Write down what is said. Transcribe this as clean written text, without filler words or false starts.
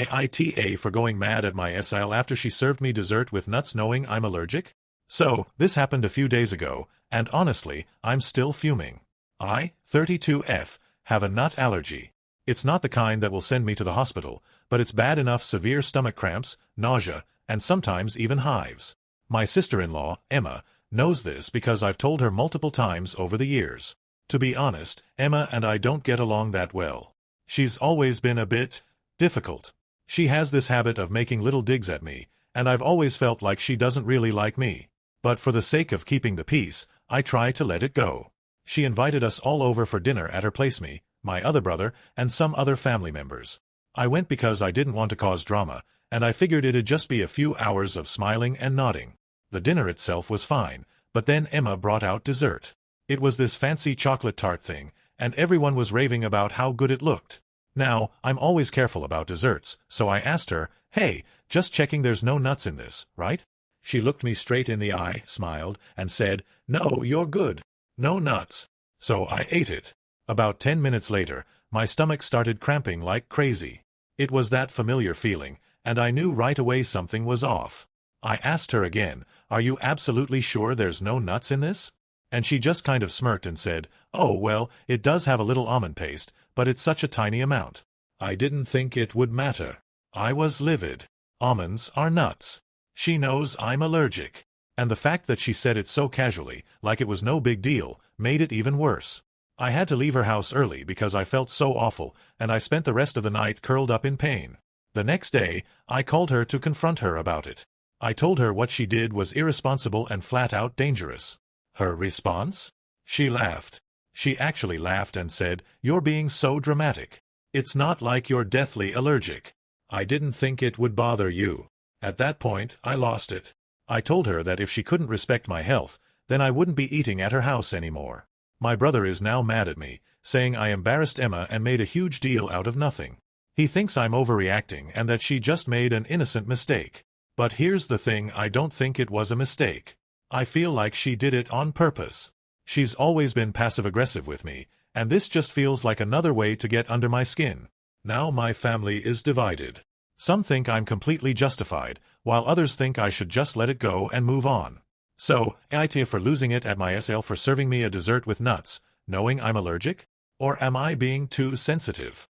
AITA for going mad at my SIL after she served me dessert with nuts knowing I'm allergic? So, this happened a few days ago, and honestly, I'm still fuming. I, 32F, have a nut allergy. It's not the kind that will send me to the hospital, but it's bad enough severe stomach cramps, nausea, and sometimes even hives. My sister-in-law, Emma, knows this because I've told her multiple times over the years. To be honest, Emma and I don't get along that well. She's always been a bit difficult. She has this habit of making little digs at me, and I've always felt like she doesn't really like me. But for the sake of keeping the peace, I try to let it go. She invited us all over for dinner at her place, me, my other brother, and some other family members. I went because I didn't want to cause drama, and I figured it'd just be a few hours of smiling and nodding. The dinner itself was fine, but then Emma brought out dessert. It was this fancy chocolate tart thing, and everyone was raving about how good it looked. Now, I'm always careful about desserts, so I asked her, "Hey, just checking there's no nuts in this, right?" She looked me straight in the eye, smiled, and said, "No, you're good. No nuts." So I ate it. About 10 minutes later, my stomach started cramping like crazy. It was that familiar feeling, and I knew right away something was off. I asked her again, "Are you absolutely sure there's no nuts in this?" And she just kind of smirked and said, "Oh, well, it does have a little almond paste, but it's such a tiny amount." I didn't think it would matter. I was livid. Almonds are nuts. She knows I'm allergic. And the fact that she said it so casually, like it was no big deal, made it even worse. I had to leave her house early because I felt so awful, and I spent the rest of the night curled up in pain. The next day, I called her to confront her about it. I told her what she did was irresponsible and flat-out dangerous. Her response? She laughed. She actually laughed and said, "You're being so dramatic. It's not like you're deathly allergic. I didn't think it would bother you." At that point, I lost it. I told her that if she couldn't respect my health, then I wouldn't be eating at her house anymore. My brother is now mad at me, saying I embarrassed Emma and made a huge deal out of nothing. He thinks I'm overreacting and that she just made an innocent mistake. But here's the thing, I don't think it was a mistake. I feel like she did it on purpose. She's always been passive-aggressive with me, and this just feels like another way to get under my skin. Now my family is divided. Some think I'm completely justified, while others think I should just let it go and move on. So, AITA for losing it at my SIL for serving me a dessert with nuts, knowing I'm allergic? Or am I being too sensitive?